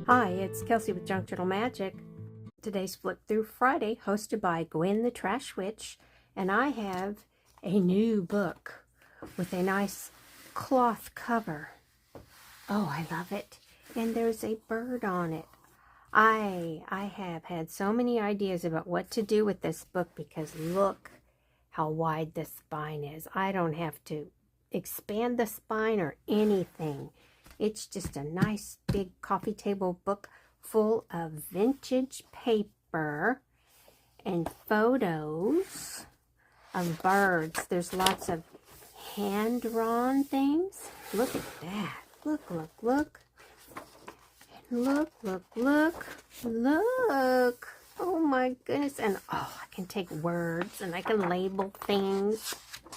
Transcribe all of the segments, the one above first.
Hi, it's Kelsey with Junk Journal Magic. Today's Flip Through Friday, hosted by Gwen the Trash Witch, and I have a new book with a nice cloth cover. Oh, I love it. And there's a bird on it. I have had so many ideas about what to do with this book because look how wide the spine is. I don't have to expand the spine or anything. It's just a nice big coffee table book full of vintage paper and photos of birds. There's lots of hand-drawn things. Look at that. Look, look, look. Look, look, look. Look. Oh my goodness. And oh, I can take words and I can label things.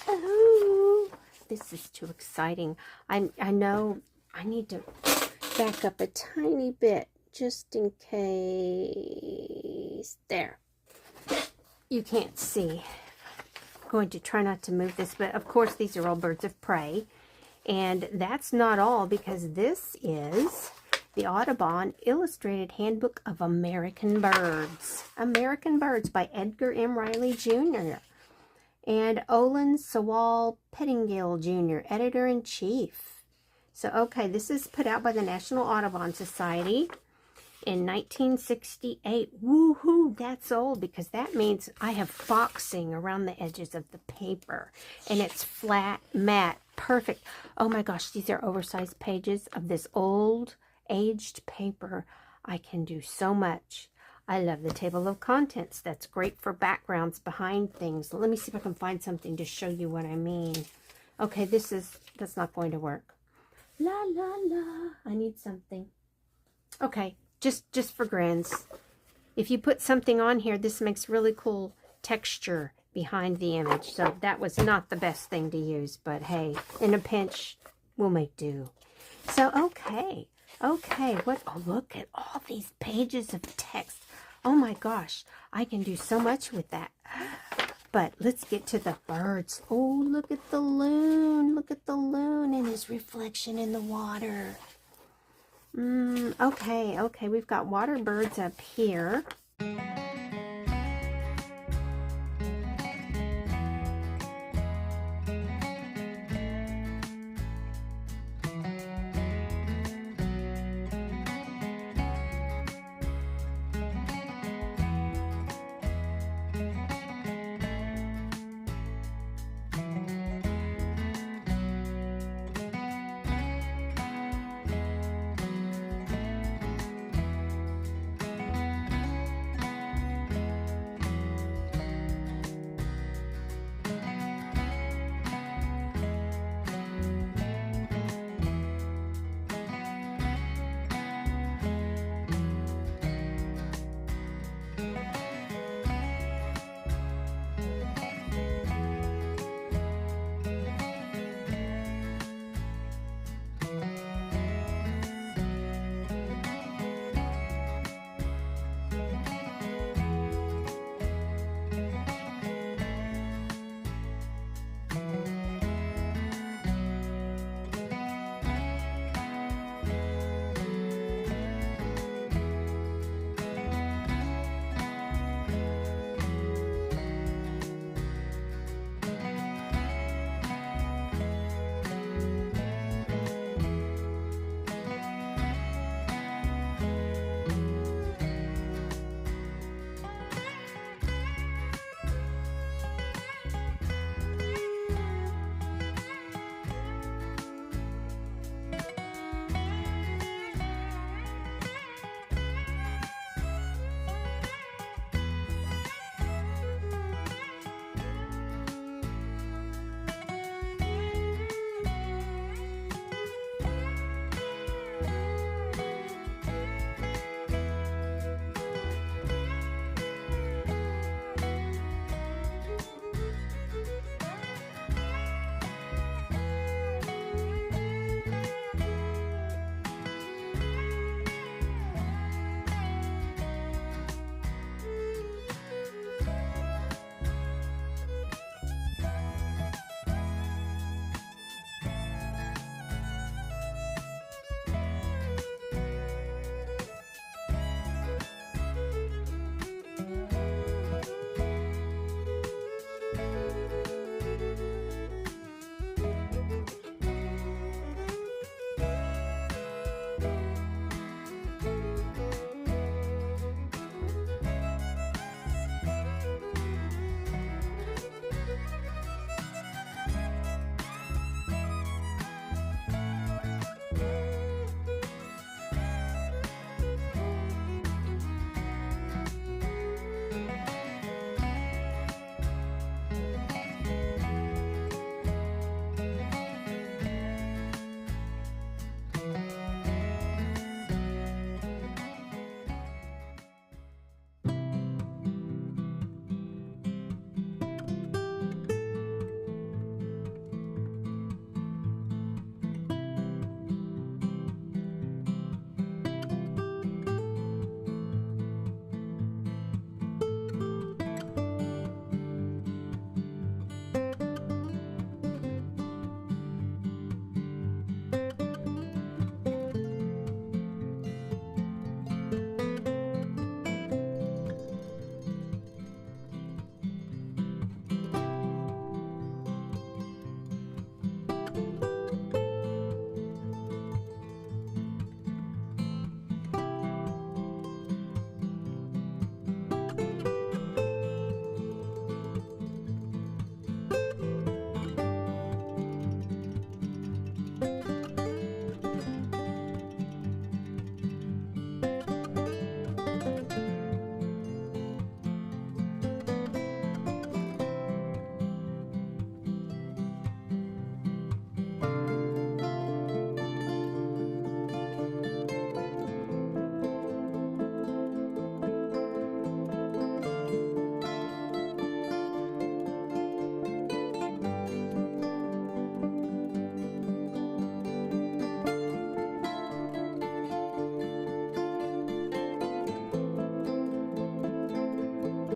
Oh, this is too exciting. I know I need to back up a tiny bit just in case. There. You can't see. I'm going to try not to move this, but of course these are all birds of prey. And that's not all, because this is the Audubon Illustrated Handbook of American Birds. American Birds by Edgar M. Riley Jr. and Olin Sewall Pettingill Jr., Editor-in-Chief. So, okay, this is put out by the National Audubon Society in 1968. Woohoo, that's old, because that means I have foxing around the edges of the paper. And it's flat, matte, perfect. Oh my gosh, these are oversized pages of this old, aged paper. I can do so much. I love the table of contents. That's great for backgrounds behind things. Let me see if I can find something to show you what I mean. Okay, that's not going to work. La, la, la. I need something. Okay, just for grins. If you put something on here, this makes really cool texture behind the image. So that was not the best thing to use, but hey, in a pinch, we'll make do. So, okay, what? Oh, look at all these pages of text. Oh my gosh, I can do so much with that. But let's get to the birds. Oh, look at the loon. Look at the loon and his reflection in the water. Okay, we've got water birds up here.